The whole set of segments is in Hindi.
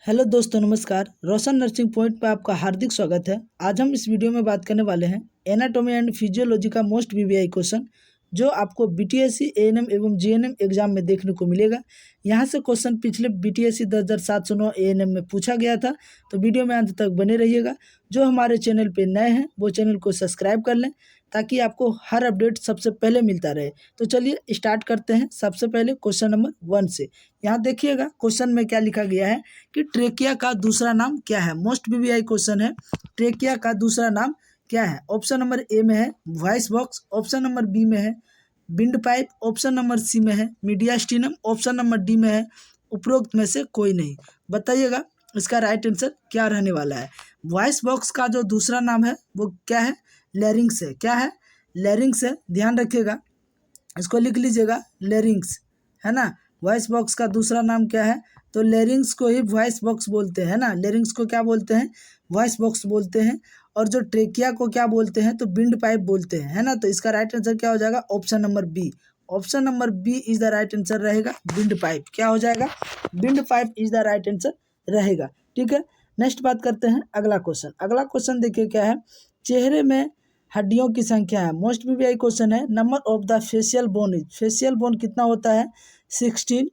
हेलो दोस्तों, नमस्कार। रोशन नर्सिंग पॉइंट पर आपका हार्दिक स्वागत है। आज हम इस वीडियो में बात करने वाले हैं एनाटॉमी एंड फिजियोलॉजी का मोस्ट वीवीआई क्वेश्चन, जो आपको बीटीएससी एएनएम एवं जीएनएम एग्जाम में देखने को मिलेगा। यहाँ से क्वेश्चन पिछले बीटीएससी 10,709 एएनएम में पूछा गया था, तो वीडियो में अंत तक बने रहिएगा। जो हमारे चैनल पे नए हैं वो चैनल को सब्सक्राइब कर लें, ताकि आपको हर अपडेट सबसे पहले मिलता रहे। तो चलिए स्टार्ट करते हैं। सबसे पहले क्वेश्चन नंबर 1 से। यहाँ देखिएगा क्वेश्चन में क्या लिखा गया है कि ट्रेकिया का दूसरा नाम क्या है। मोस्ट वीवीआई क्वेश्चन है, ट्रेकिया का दूसरा नाम क्या है। ऑप्शन नंबर ए में है voice box, option number B में है wind pipe, option number C में है मीडियास्टिनम, ऑप्शन नंबर डी में है उपरोक्त में से कोई नहीं। बताइएगा इसका राइट आंसर क्या रहने वाला है। वॉइस बॉक्स का जो दूसरा नाम है वो क्या है, लैरिंग्स है। क्या है, लैरिंग्स है। ध्यान रखिएगा, इसको लिख लीजिएगा, लैरिंग्स है ना। वॉइस बॉक्स का दूसरा नाम क्या है, तो लैरिंग्स को ही वॉइस बॉक्स बोलते हैं ना। लैरिंग्स को क्या बोलते हैं, वॉइस बॉक्स बोलते हैं। और जो ट्रेकिया को क्या बोलते हैं, तो विंड पाइप बोलते हैं, है ना। तो इसका राइट आंसर क्या हो जाएगा, option number B. Option number B is the right answer रहेगा, विंड पाइप। क्या हो जाएगा, wind pipe is the right answer रहेगा। ठीक है, नेक्स्ट बात करते हैं अगला क्वेश्चन। अगला क्वेश्चन देखिए क्या है, चेहरे में हड्डियों की संख्या है। मोस्ट वीवीआई क्वेश्चन है, number of the facial bone is. Facial bone कितना होता है, 16,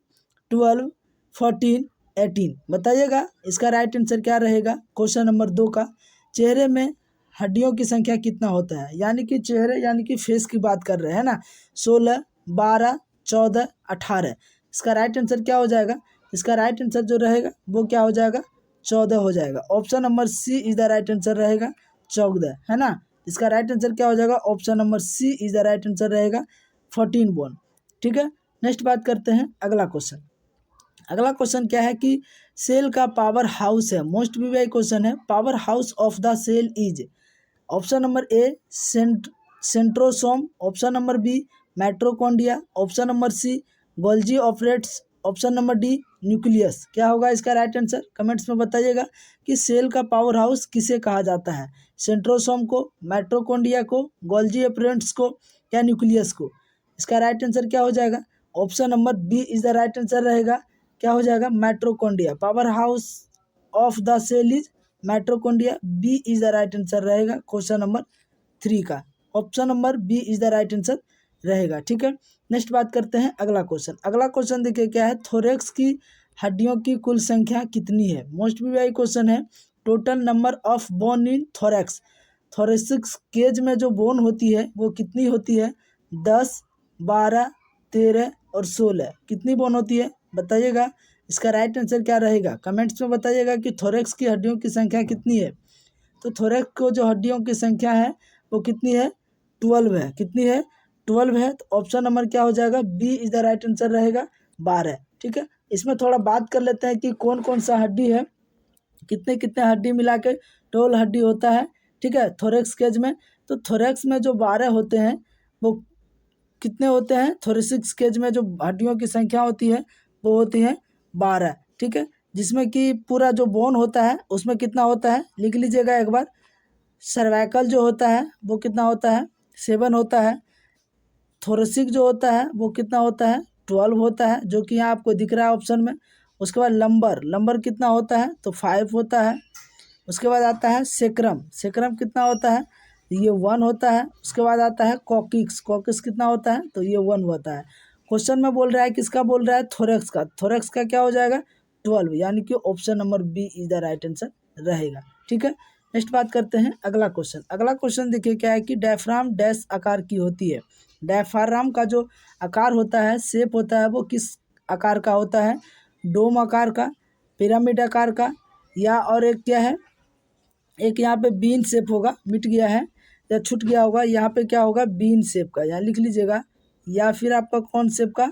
12, 14, 18। बताइएगा इसका राइट आंसर क्या रहेगा। क्वेश्चन नंबर 2 का, चेहरे में हड्डियों की संख्या कितना होता है, यानी कि चेहरे यानी कि फेस की बात कर रहे हैं ना। 16, 12, 14, 18। इसका राइट आंसर क्या हो जाएगा, इसका राइट आंसर जो रहेगा वो क्या हो जाएगा, 14 हो जाएगा। Option number C is the right answer रहेगा, 14, है ना। इसका राइट आंसर क्या हो जाएगा, option number C is the right answer रहेगा, 14 बोन। ठीक है, नेक्स्ट बात करते हैं अगला क्वेश्चन। अगला क्वेश्चन क्या है कि सेल का पावर हाउस है। मोस्ट वीवीआई क्वेश्चन है, power house of the cell is. Option number A centrosome, option number B mitochondria, option number C Golgi apparatus, option number D nucleus. क्या होगा इसका राइट आंसर, कमेंट्स में बताइएगा कि सेल का पावर हाउस किसे कहा जाता है। सेंट्रोसोम को, माइटोकॉन्ड्रिया को, गोल्जी ऑपरेट्स को या न्यूक्लियस को। इसका राइट आंसर क्या हो जाएगा, option number B is the right answer रहेगा। क्या हो जाएगा, mitochondria. Power house of the cell is mitochondria. B is the right answer रहेगा क्वेश्चन नंबर 3 का। Option number B is the right answer रहेगा। ठीक है, नेक्स्ट बात करते हैं अगला क्वेश्चन। अगला क्वेश्चन देखिए क्या है, थोरेक्स की हड्डियों की कुल संख्या कितनी है। मोस्ट वीवीआई क्वेश्चन है, total number of bone in thorax. Thoracic cage में जो बोन होती है वो कितनी होती है, 10, 12, 13 और 16। कितनी बोन होती है बताइएगा। इसका राइट आंसर क्या रहेगा, कमेंट्स में बताइएगा कि थोरेक्स की हड्डियों की संख्या कितनी है। तो थोरेक्स को जो हड्डियों की संख्या है वो कितनी है, 12 है। कितनी है, 12 है। तो ऑप्शन नंबर क्या हो जाएगा, B is the right answer रहेगा, 12। ठीक है, इसमें थोड़ा बात कर लेते हैं कि कौन कौन सा हड्डी है, कितने कितने हड्डी मिला के 12 हड्डी होता है। ठीक है, थोरेक्स केज में। तो थोरेक्स में जो 12 होते हैं वो कितने होते हैं, थोरेसिक केज में जो हड्डियों की संख्या होती है वो होती है 12। ठीक है, जिसमें कि पूरा जो बोन होता है उसमें कितना होता है, लिख लीजिएगा एक बार। सर्वाइकल जो होता है वो कितना होता है, 7 होता है। थोरेसिक जो होता है वो कितना होता है, 12 होता है, जो कि यहाँ आपको दिख रहा है ऑप्शन में। उसके बाद लंबर, लंबर कितना होता है, तो 5 होता है। उसके बाद आता है सेक्रम, सेक्रम कितना होता है, ये 1 होता है। उसके बाद आता है कॉकिक्स, कॉकिक्स कितना होता है, तो ये 1 होता है। क्वेश्चन में बोल रहा है किसका, बोल रहा है थोरेक्स का। थोरेक्स का क्या हो जाएगा, 12, यानी कि option number B is the right answer रहेगा। ठीक है, नेक्स्ट बात करते हैं अगला क्वेश्चन। अगला क्वेश्चन देखिए क्या है कि डायफ्राम डैश आकार की होती है। डायफ्राम का जो आकार होता है, शेप होता है, वो किस आकार का होता है, डोम आकार का, पिरामिड आकार का, या और एक क्या है, एक यहाँ पे बीन शेप होगा, मिट गया है या छूट गया होगा, यहाँ पे क्या होगा, बीन शेप का, यहाँ लिख लीजिएगा। या फिर आपका कौन शेप का,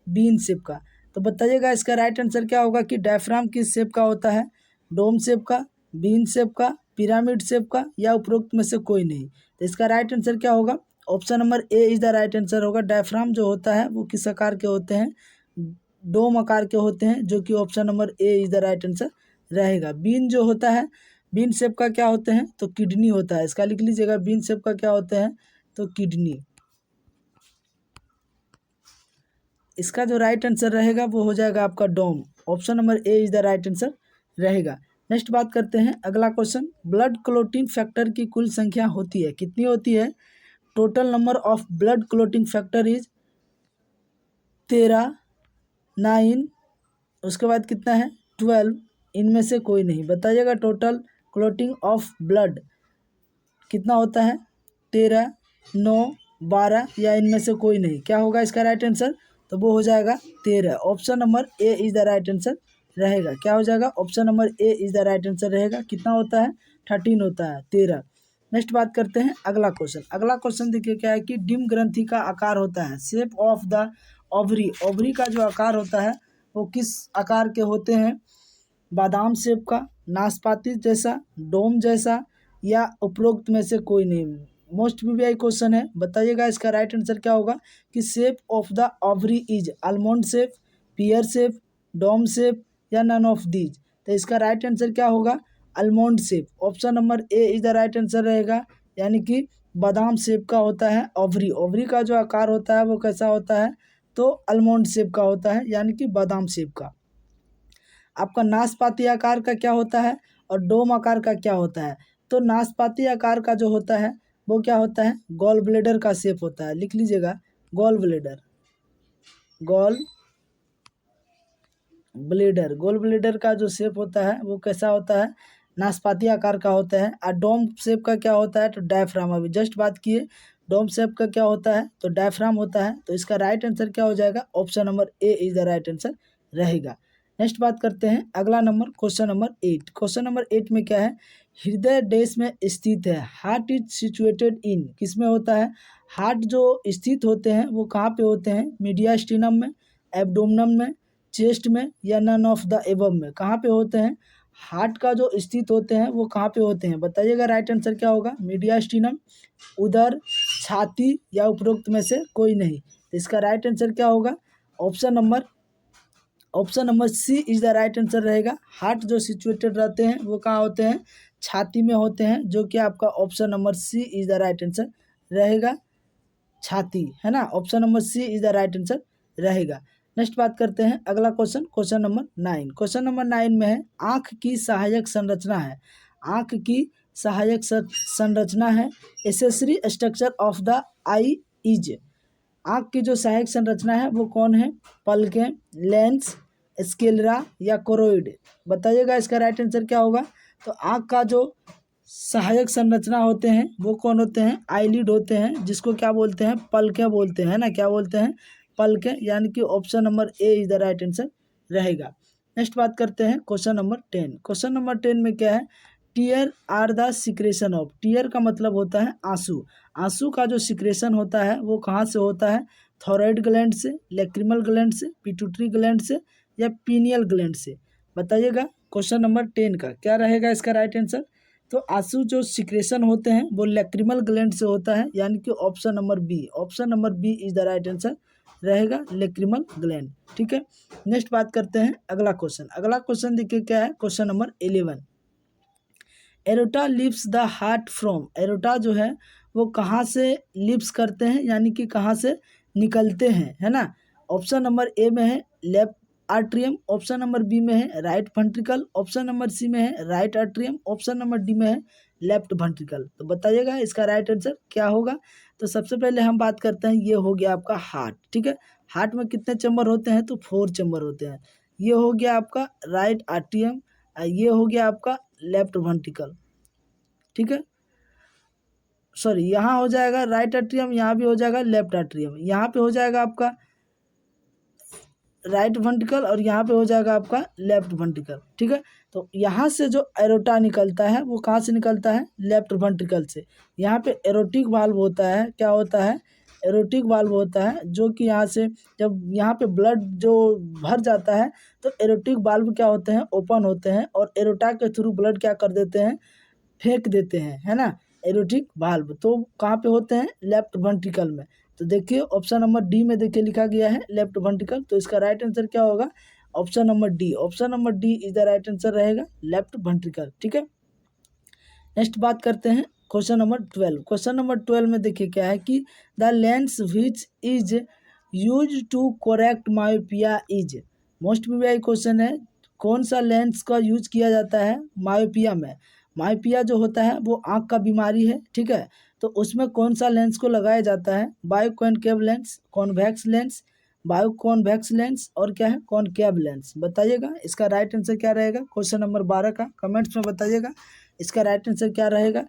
बीन शेप का। तो बताइएगा इसका राइट आंसर क्या होगा कि डायफ्राम किस शेप का होता है, डोम शेप का, बीन शेप का, पिरामिड शेप का, या उपरोक्त में से कोई नहीं। तो इसका राइट आंसर क्या होगा, option number A is the right answer होगा। डायफ्राम जो होता है वो किस आकार के होते हैं, डोम आकार के होते हैं, जो कि option number A is the right answer रहेगा। बीन जो होता है, बीन शेप का क्या होते हैं, तो किडनी होता है। इसका लिख लीजिएगा, बीन शेप का क्या होते हैं, तो किडनी। इसका जो राइट आंसर रहेगा वो हो जाएगा आपका डोम। Option number A is the right answer रहेगा। नेक्स्ट बात करते हैं अगला क्वेश्चन, ब्लड क्लोटिंग फैक्टर की कुल संख्या होती है, कितनी होती है? Total number of blood clotting factor is 13, 9, उसके बाद कितना है 12, इनमें से कोई नहीं। बताइएगा टोटल क्लोटिंग ऑफ ब्लड कितना होता है? 13, 9, 12 या इनमें से कोई नहीं। क्या होगा इसका राइट आंसर? तो वो हो जाएगा 13। Option number A is the right answer रहेगा। क्या हो जाएगा? Option number A is the right answer रहेगा। कितना होता है? 13 होता है, 13। नेक्स्ट बात करते हैं अगला क्वेश्चन। अगला क्वेश्चन देखिए क्या है कि डिम ग्रंथि का आकार होता है, shape of the ovary, ovary का जो आकार होता है वो किस आकार के होते हैं? बादाम शेप का, नाशपाती जैसा, डोम जैसा या उपरोक्त में से कोई नहीं। मोस्ट वीवीआई क्वेश्चन है, बताइएगा इसका राइट आंसर क्या होगा कि shape of the ovary is almond shape, pear shape, dome shape या नन ऑफ दीज। तो इसका राइट आंसर क्या होगा? Almond shape. Option number A is the right answer रहेगा, यानी कि बादाम शेप का होता है ओवरी। ओवरी का जो आकार होता है वो कैसा होता है? तो आलमंड शेप का होता है, यानी कि बादाम शेप का। आपका नाशपाती आकार का क्या होता है और डोम आकार का क्या होता है? तो नाशपाती आकार का जो होता है वो क्या होता है? गॉल ब्लेडर का शेप होता है। लिख लीजिएगा, gall bladder, gall bladder, gall bladder का जो शेप होता है वो कैसा होता है? नाशपाती आकार का होता है। और डोम शेप का क्या होता है? तो डायफ्राम, अभी जस्ट बात किए, डोम शेप का क्या होता है? तो डायफ्राम होता है। तो इसका राइट आंसर क्या हो जाएगा? Option number A is the right answer रहेगा। नेक्स्ट बात करते हैं अगला number, question number 8। Question number 8 में क्या है? हृदय देश में स्थित है, हार्ट इज सिचुएटेड इन, किस में होता है? हार्ट जो स्थित होते हैं वो कहाँ पे होते हैं? मीडियास्टिनम में, एब्डोमिनम में, चेस्ट में या नन ऑफ द एबव में। कहाँ पे होते हैं? हार्ट का जो स्थित होते हैं वो कहाँ पे होते हैं? बताइएगा राइट आंसर क्या होगा? मीडियास्टिनम, उदर, छाती या उपरोक्त में से कोई नहीं। तो इसका राइट आंसर क्या होगा? Option number C is the right answer रहेगा। हार्ट जो सिचुएटेड रहते हैं वो कहाँ होते हैं? छाती में होते हैं, जो कि आपका option number C is the right answer रहेगा, छाती, है ना। Option number C is the right answer रहेगा। नेक्स्ट बात करते हैं अगला question, question number 9। Question number 9 में है आँख की सहायक संरचना है, आँख की सहायक संरचना है, accessory structure of the I is. आँख की जो सहायक संरचना है वो कौन है? पलकें, लेंस, स्क्लेरा या कोरोइड। बताइएगा इसका राइट आंसर क्या होगा? तो आँख का जो सहायक संरचना होते हैं वो कौन होते हैं? आईलिड होते हैं, जिसको क्या बोलते हैं? पलकें बोलते हैं ना। क्या बोलते हैं? पलकें, यानी कि option number A is the right answer रहेगा। नेक्स्ट बात करते हैं क्वेश्चन नंबर 10। क्वेश्चन नंबर 10 में क्या है? Tear are the secretion of, tear का मतलब होता है आंसू। आंसू का जो सिक्रेशन होता है वो कहाँ से होता है? थायराइड ग्लैंड से, लैक्रिमल ग्लैंड से, पिट्यूटरी ग्लैंड से या पीनियल ग्लैंड से। बताइएगा क्वेश्चन नंबर 10 का क्या रहेगा इसका राइट आंसर? तो आंसू जो सिक्रेशन होते हैं वो लैक्रिमल ग्लैंड से होता है, यानी कि option number B, option number B is the right answer रहेगा, लैक्रिमल ग्लैंड। ठीक है। नेक्स्ट बात करते हैं अगला क्वेश्चन। अगला क्वेश्चन देखिए क्या है, question number 11। Aorta lips the heart from, aorta जो है वो कहाँ से लिप्स करते हैं, यानी कि कहाँ से निकलते हैं, है ना। ऑप्शन नंबर ए में है left atrium, option number B में है right ventricle, option number C में है right atrium, option number D में है लेफ्ट वेंट्रिकल। तो बताइएगा इसका राइट आंसर क्या होगा। तो सबसे पहले हम बात करते हैं, ये हो गया आपका हार्ट। ठीक है, हार्ट में कितने चैम्बर होते हैं? तो 4 चैम्बर होते हैं। ये हो गया आपका राइट आर्ट्रियम, ये हो गया आपका लेफ्ट वेंट्रिकल। ठीक है, सॉरी, यहाँ हो जाएगा राइट आर्ट्रियम, यहाँ भी हो जाएगा लेफ्ट आर्ट्रियम, यहाँ पे हो जाएगा आपका राइट वेंट्रिकल और यहाँ पे हो जाएगा आपका लेफ्ट वेंट्रिकल। ठीक है, तो यहाँ से जो एरोटा निकलता है वो कहाँ से निकलता है? लेफ्ट वेंट्रिकल से। यहाँ पे एरोटिक वाल्व होता है, क्या होता है? एरोटिक वाल्व होता है, जो कि यहाँ से जब यहाँ पे ब्लड जो भर जाता है तो एरोटिक वाल्व क्या होते हैं? ओपन होते हैं और एरोटा के थ्रू ब्लड क्या कर देते हैं? फेंक देते हैं, है ना। एरोटिक वाल्व तो कहाँ पे होते हैं? लेफ्ट वेंट्रिकल में। तो देखिए ऑप्शन नंबर डी में देखिए लिखा गया है लेफ्ट वेंट्रिकल, तो इसका राइट आंसर क्या होगा? Option number D, option number D is the right answer रहेगा, लेफ्ट वेंट्रिकल। ठीक है, नेक्स्ट बात करते हैं क्वेश्चन नंबर 12। क्वेश्चन नंबर 12 में देखिए क्या है कि the lens which is use to correct myopia is. Most VVI question है, कौन सा लेंस का यूज किया जाता है मायोपिया में? मायोपिया जो होता है वो आँख का बीमारी है, ठीक है। तो उसमें कौन सा लेंस को लगाया जाता है? बायोकॉनकेव लेंस, कॉन्वेक्स लेंस, बायोकॉन्वेक्स लेंस और क्या है कॉनकेव लेंस। बताइएगा इसका राइट आंसर क्या रहेगा क्वेश्चन नंबर 12 का, कमेंट्स में बताइएगा इसका राइट आंसर क्या रहेगा।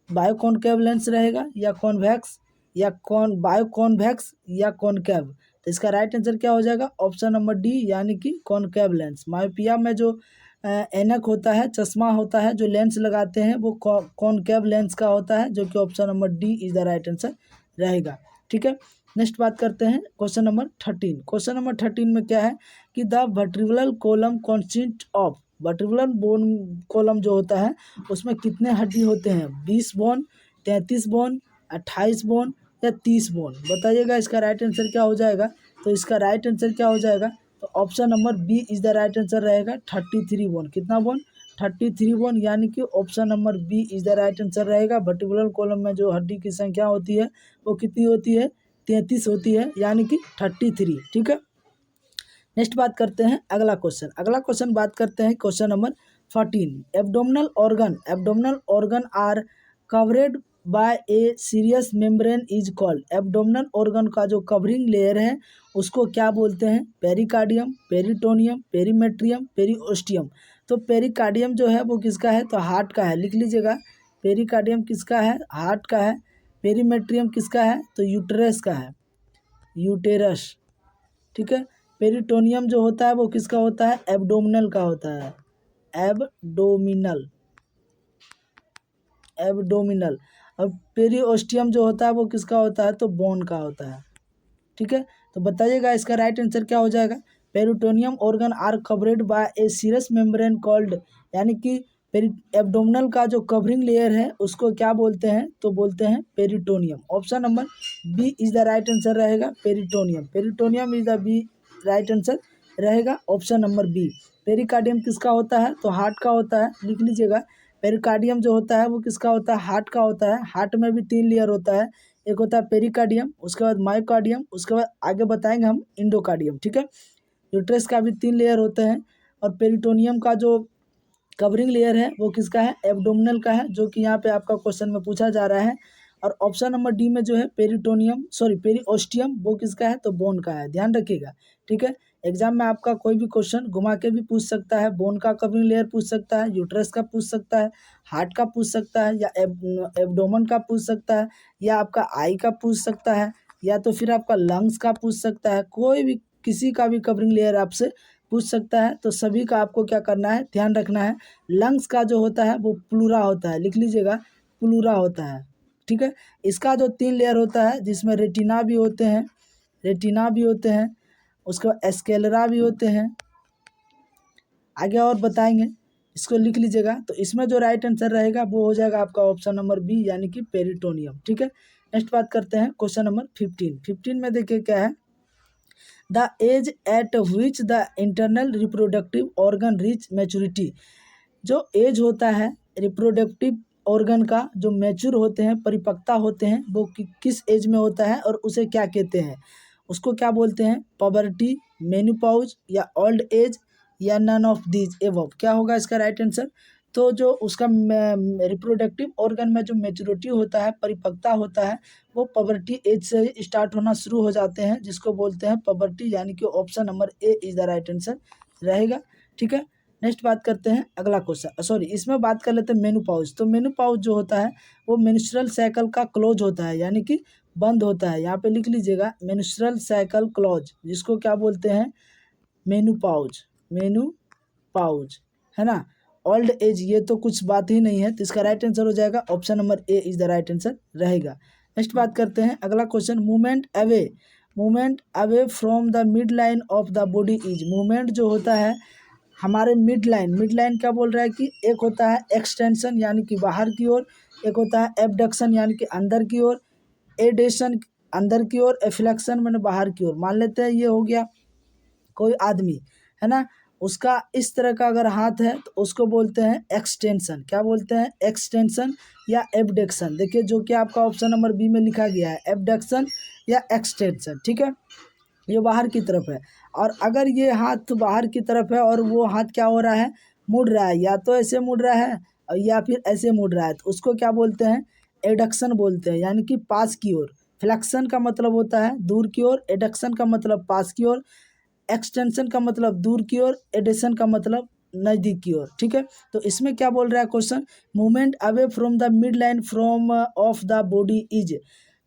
बायोकॉनकेव लेंस रहेगा या कॉन्वेक्स या बायोकॉन्वेक्स या कॉनकेव। तो इसका राइट आंसर क्या हो जाएगा ऑप्शन नंबर डी यानी कि कॉनकेव लेंस। मायोपिया में जो ऐनक होता है, चश्मा होता है, जो लेंस लगाते हैं वो कॉनकेव लेंस का होता है, जो कि option number D is the right answer रहेगा, ठीक है। नेक्स्ट बात करते हैं क्वेश्चन नंबर 13। क्वेश्चन नंबर 13 में क्या है कि the vertebral column consist of, vertebral bone column जो होता है उसमें कितने हड्डी होते हैं? 20 बोन, 33 बोन, 28 बोन या 30 बोन। बताइएगा इसका राइट आंसर क्या हो जाएगा। तो इसका राइट आंसर क्या हो जाएगा, तो option number B is the right answer रहेगा 33 बोन। कितना बोन? 33 बोन, यानी कि option number B is the right answer रहेगा। वर्टिब्रल कॉलम में जो हड्डी की संख्या होती है वो कितनी होती है? 33 होती है, यानी कि 33, ठीक है। नेक्स्ट बात करते हैं अगला क्वेश्चन। अगला क्वेश्चन बात करते हैं question number 14। Abdominal organ are covered by a serious membrane is called. Abdominal organ का जो कवरिंग लेयर है उसको क्या बोलते हैं? Pericardium, peritoneum, perimetrium, periosteum. तो पेरिकार्डियम जो है वो किसका है? तो हार्ट का है, लिख लीजिएगा। पेरिकार्डियम किसका है? हार्ट का है। पेरीमेट्रियम किसका है? तो यूटेरस का है, यूटेरस, ठीक है। पेरिटोनियम जो होता है वो किसका होता है? एब्डोमिनल का होता है, एब्डोमिनल, एब्डोमिनल। और पेरिओस्टियम जो होता है वो किसका होता है? तो बोन का होता है, ठीक है। तो बताइएगा इसका राइट आंसर क्या हो जाएगा। Peritoneum organ are covered by a serous membrane called, यानी कि एब्डोमिनल का जो कवरिंग लेयर है उसको क्या बोलते हैं? तो बोलते हैं peritoneum. Option number B is the right answer रहेगा, peritoneum. Peritoneum is the B right answer रहेगा, ऑप्शन नंबर बी। पेरिकार्डियम किसका होता है? तो हार्ट का होता है, लिख लीजिएगा। पेरिकार्डियम जो होता है वो किसका होता है? हार्ट का होता है। हार्ट में भी 3 लेयर होता है, एक होता है पेरिकार्डियम, उसके बाद मायोकार्डियम, उसके बाद आगे बताएंगे हम इंडोकार्डियम, ठीक है। यूट्रस का भी 3 लेयर होते हैं और पेरिटोनियम का जो कवरिंग लेयर है वो किसका है? एब्डोमिनल का है, जो कि यहाँ पे आपका क्वेश्चन में पूछा जा रहा है। और ऑप्शन नंबर डी में जो है पेरिओस्टियम, वो किसका है? तो बोन का है, ध्यान रखिएगा, ठीक है। एग्जाम में आपका कोई भी क्वेश्चन घुमा के भी पूछ सकता है, बोन का कवरिंग लेयर पूछ सकता है, यूट्रस का पूछ सकता है, हार्ट का पूछ सकता है, या एब्डोमन का पूछ सकता है, या आपका आई का पूछ सकता है, या तो फिर आपका लंग्स का पूछ सकता है। कोई भी किसी का भी कवरिंग लेयर आपसे पूछ सकता है। तो सभी का आपको क्या करना है? ध्यान रखना है। लंग्स का जो होता है वो प्लूरा होता है, लिख लीजिएगा, प्लूरा होता है, ठीक है। इसका जो 3 लेयर होता है जिसमें रेटिना भी होते हैं, रेटिना भी होते हैं, उसके बाद एस्केलेरा भी होते हैं, आगे और बताएंगे, इसको लिख लीजिएगा। तो इसमें जो राइट आंसर रहेगा वो हो जाएगा आपका ऑप्शन नंबर बी यानी कि पेरिटोनियम, ठीक है। नेक्स्ट बात करते हैं क्वेश्चन नंबर 15 में देखिए क्या है। The age at which the internal reproductive organ reach maturity. जो एज होता है रिप्रोडक्टिव ऑर्गन का, जो मैच्योर होते हैं, परिपक्वता होते हैं, वो किस एज में होता है और उसे क्या कहते हैं? उसको क्या बोलते हैं? पबर्टी, मेनोपॉज या ओल्ड एज या नन ऑफ दीज एबव। क्या होगा इसका राइट आंसर? तो जो उसका रिप्रोडक्टिव ऑर्गन में जो मैच्योरिटी होता है, परिपक्वता होता है, वो पबर्टी एज से स्टार्ट होना शुरू हो जाते हैं, जिसको बोलते हैं पबर्टी, यानी कि option number A is the right answer रहेगा, ठीक है। नेक्स्ट बात करते हैं अगला क्वेश्चन, सॉरी इसमें बात कर लेते हैं मेनोपॉज। तो मेनोपॉज जो होता है वो मेंस्ट्रुअल साइकिल का क्लोज होता है, यानी कि बंद होता है। यहाँ पे लिख लीजिएगा मेंस्ट्रुअल साइकिल क्लोज, जिसको क्या बोलते हैं? मेनोपॉज, मेनोपॉज, है ना। ओल्ड एज ये तो कुछ बात ही नहीं है, तो इसका राइट आंसर हो जाएगा option number A is the right answer रहेगा। नेक्स्ट बात करते हैं अगला question, movement away from the mid line of the body is. Movement जो होता है हमारे मिड लाइन क्या बोल रहा है कि एक होता है एक्सटेंशन यानी कि बाहर की ओर, एक होता है एबडक्शन यानी कि अंदर की ओर, एडेशन अंदर की ओर, एफ्लेक्शन मैंने बाहर की ओर। मान लेते हैं ये हो गया कोई आदमी, है ना, उसका इस तरह का अगर हाथ है तो उसको बोलते हैं एक्सटेंशन। क्या बोलते हैं? एक्सटेंशन या एबडक्शन। देखिए जो कि आपका ऑप्शन नंबर बी में लिखा गया है, एबडक्शन या एक्सटेंशन, ठीक है। ये बाहर की तरफ है। और अगर ये हाथ बाहर की तरफ है और वो हाथ क्या हो रहा है, मुड़ रहा है, या तो ऐसे मुड़ रहा है या फिर ऐसे मुड़ रहा है, तो उसको क्या बोलते हैं, एडक्शन बोलते हैं, यानी कि पास की ओर। फ्लेक्शन का मतलब होता है दूर की ओर, एडक्शन का मतलब पास की ओर, एक्सटेंशन का मतलब दूर की ओर, एडिशन का मतलब नज़दीक की ओर। ठीक है, तो इसमें क्या बोल रहा है question, movement away from the mid line from of the body is,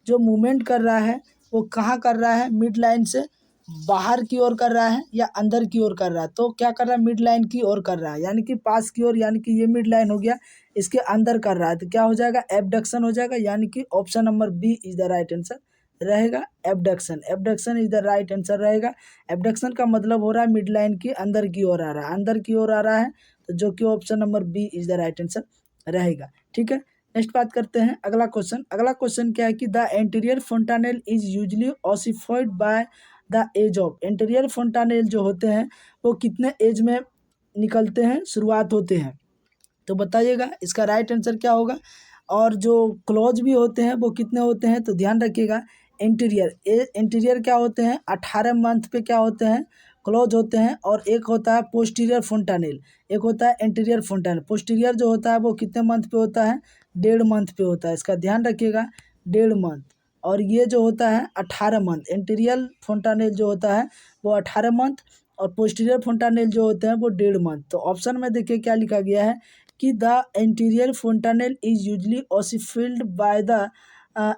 जो मूवमेंट कर रहा है वो कहाँ कर रहा है, मिड लाइन से बाहर की ओर कर रहा है या अंदर की ओर कर रहा है, तो क्या कर रहा है, मिड लाइन की ओर कर रहा है, यानी कि पास की ओर, यानी कि ये मिड लाइन हो गया, इसके अंदर कर रहा है, तो क्या हो जाएगा, एबडक्शन हो जाएगा, यानी कि option number B is the right answer रहेगा, abduction. Abduction is the right answer रहेगा। एबडक्शन का मतलब हो रहा है मिड लाइन की अंदर की ओर आ रहा है, अंदर की ओर आ रहा है, तो जो कि option number B is the right answer रहेगा। ठीक है, नेक्स्ट बात करते हैं अगला क्वेश्चन। अगला क्वेश्चन क्या है कि the anterior fontanelle is usually ossified by the age of. Anterior fontanelle जो होते हैं वो कितने एज में निकलते हैं, शुरुआत होते हैं, तो बताइएगा इसका राइट आंसर क्या होगा। और जो क्लोज भी होते हैं वो कितने होते हैं, तो ध्यान रखिएगा, इंटीरियर क्या होते हैं, 18 मंथ पे क्या होते हैं, क्लोज होते हैं। और एक होता है पोस्टीरियर फोंटानेल, एक होता है एंटीरियर फोंटानेल। पोस्टीरियर जो होता है वो कितने मंथ पे होता है, 1.5 मंथ पे होता है, इसका ध्यान रखिएगा, 1.5 मंथ। और ये जो होता है 18 मंथ, एंटीरियर फोंटानेल जो होता है वो 18 मंथ, और पोस्टीरियर फोंटानेल जो होते हैं वो 1.5 मंथ। तो ऑप्शन में देखिए क्या लिखा गया है कि the anterior fontanelle is usually ossified by the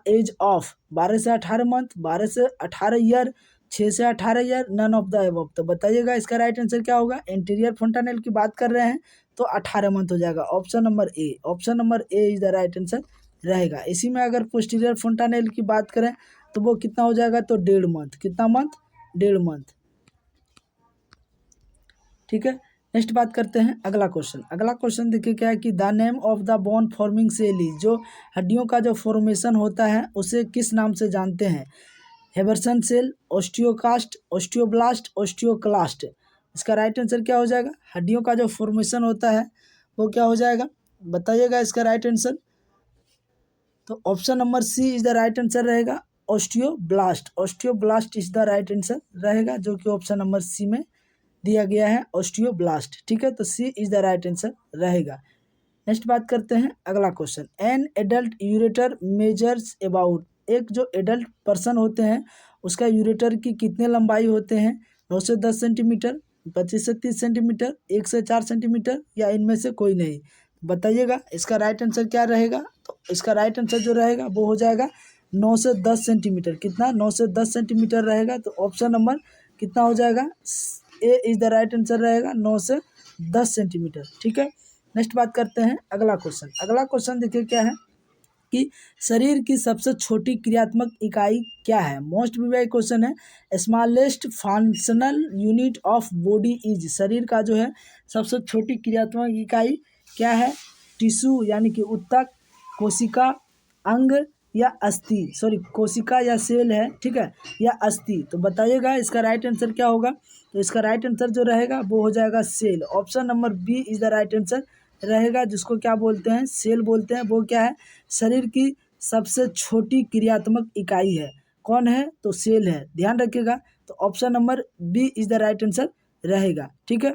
age of 12 से 18 मंथ, 12 से 18 ईयर, 6 से 18 year, none of the above. तो बताइएगा इसका राइट आंसर क्या होगा। एंटीरियर फोंटानेल की बात कर रहे हैं तो 18 मंथ हो जाएगा, option number A. Option number A is the right answer रहेगा। इसी में अगर पोस्टीरियर फोंटानेल की बात करें तो वो कितना हो जाएगा, तो 1.5 मंथ। कितना मंथ, 1.5 मंथ। ठीक है, नेक्स्ट बात करते हैं अगला क्वेश्चन। अगला क्वेश्चन देखिए क्या है कि the name of the bone forming cell is, जो हड्डियों का जो फॉर्मेशन होता है उसे किस नाम से जानते हैं, हेबरसन सेल, ऑस्टियोकास्ट, ऑस्टियोब्लास्ट, ऑस्टियोक्लास्ट। इसका राइट आंसर क्या हो जाएगा, हड्डियों का जो फॉर्मेशन होता है वो क्या हो जाएगा, बताइएगा इसका राइट आंसर। तो option number C is the right answer रहेगा, osteoblast. Osteoblast is the right answer रहेगा, जो कि ऑप्शन नंबर सी में दिया गया है, ऑस्टियोब्लास्ट। ठीक है, तो सी इज द राइट आंसर रहेगा। नेक्स्ट बात करते हैं अगला question. An adult ureter measures about, एक जो एडल्ट पर्सन होते हैं उसका यूरेटर की कितने लंबाई होते हैं, 9 से 10 सेंटीमीटर, 25 से 30 सेंटीमीटर, 1 से 4 सेंटीमीटर, या इनमें से कोई नहीं। बताइएगा इसका राइट आंसर क्या रहेगा। तो इसका राइट आंसर जो रहेगा वो हो जाएगा 9 से 10 सेंटीमीटर। कितना, 9 से 10 सेंटीमीटर रहेगा, तो ऑप्शन नंबर कितना हो जाएगा, ए इज द राइट आंसर रहेगा, 9 से 10 सेंटीमीटर। ठीक है, नेक्स्ट बात करते हैं अगला क्वेश्चन। अगला क्वेश्चन देखिए क्या है कि शरीर की सबसे छोटी क्रियात्मक इकाई क्या है। मोस्ट वीआई क्वेश्चन है। Smallest functional unit of body is, शरीर का जो है सबसे छोटी क्रियात्मक इकाई क्या है, टिश्यू यानी कि ऊतक, कोशिका, अंग, या अस्थि, सॉरी कोशिका या सेल है, ठीक है, या अस्थि। तो बताइएगा इसका राइट आंसर क्या होगा। तो इसका राइट आंसर जो रहेगा वो हो जाएगा cell. Option number B is the right answer रहेगा, जिसको क्या बोलते हैं, सेल बोलते हैं। वो क्या है, शरीर की सबसे छोटी क्रियात्मक इकाई है। कौन है, तो सेल है, ध्यान रखिएगा। तो option number B is the right answer रहेगा। ठीक है,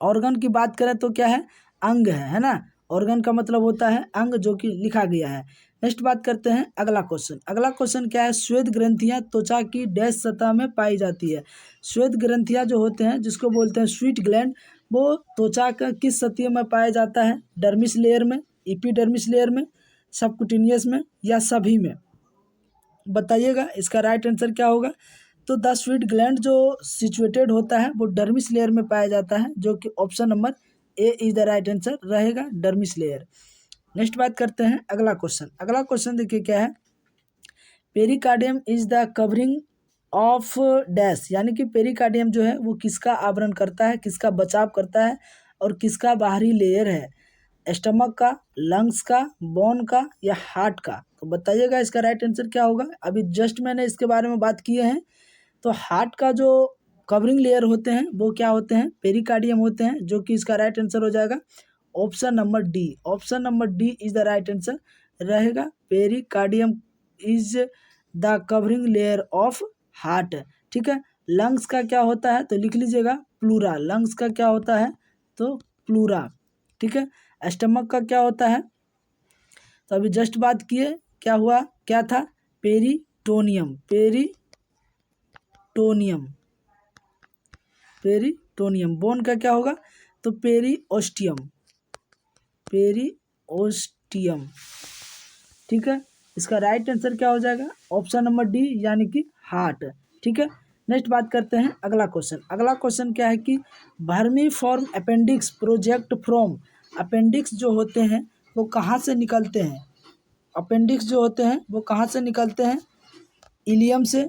ऑर्गन की बात करें तो क्या है, अंग है ना। ऑर्गन का मतलब होता है अंग, जो कि लिखा गया है। नेक्स्ट बात करते हैं अगला क्वेश्चन। अगला क्वेश्चन क्या है, श्वेत ग्रंथियां त्वचा की डैश सतह में पाई जाती है। श्वेत ग्रंथियां जो होते हैं जिसको बोलते हैं स्वीट ग्लैंड, वो त्वचा का किस सतह में पाया जाता है, डर्मिस लेयर में, एपिडर्मिस लेयर में, सबक्यूटेनियस में, या सभी में। बताइएगा इसका राइट आंसर क्या होगा। तो द स्वीट ग्लैंड जो सिचुएटेड होता है वो डर्मिस लेयर में पाया जाता है, जो कि option number A is the right answer रहेगा, डर्मिस लेयर। नेक्स्ट बात करते हैं अगला क्वेश्चन। अगला क्वेश्चन देखिए क्या है, pericardium is the covering of dash, यानी कि पेरिकार्डियम जो है वो किसका आवरण करता है, किसका बचाव करता है, और किसका बाहरी लेयर है, स्टमक का, लंग्स का, बोन का, या हार्ट का। तो बताइएगा इसका राइट आंसर क्या होगा। अभी जस्ट मैंने इसके बारे में बात किए हैं। तो हार्ट का जो कवरिंग लेयर होते हैं वो क्या होते हैं, पेरिकार्डियम होते हैं, जो कि इसका राइट आंसर हो जाएगा option number D. Option number D is the right answer रहेगा, pericardium is the covering layer of heart. ठीक है। लंग्स का क्या होता है तो लिख लीजिएगा प्लूरा, लंग्स का क्या होता है तो प्लूरा, ठीक है। स्टमक का क्या होता है तो अभी जस्ट बात किए, क्या हुआ, क्या था, पेरिटोनियम, पेरिटोनियम, पेरिटोनियम। बोन का क्या होगा तो पेरिओस्टियम, पेरिओस्टियम, ठीक है। इसका राइट आंसर क्या हो जाएगा ऑप्शन नंबर डी यानी कि हार्ट, ठीक है। नेक्स्ट बात करते हैं अगला क्वेश्चन। अगला क्वेश्चन क्या है कि vermiform appendix project from, appendix जो होते हैं वो कहाँ से निकलते हैं, अपेंडिक्स जो होते हैं वो कहाँ से निकलते हैं, इलियम से,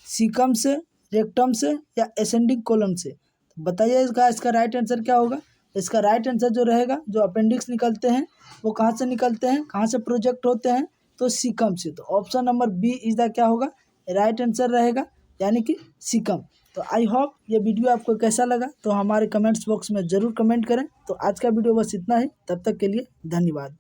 सीकम से, रेक्टम से या एसेंडिंग कोलन से। तो बताइए इसका राइट आंसर क्या होगा। इसका राइट आंसर जो रहेगा, जो अपेंडिक्स निकलते हैं वो कहाँ से निकलते हैं, कहाँ से प्रोजेक्ट होते हैं तो सीकम से। तो option number B is the क्या होगा राइट आंसर रहेगा यानी कि सीकम। तो आई होप ये वीडियो आपको कैसा लगा तो हमारे कमेंट्स बॉक्स में ज़रूर कमेंट करें। तो आज का वीडियो बस इतना ही, तब तक के लिए धन्यवाद।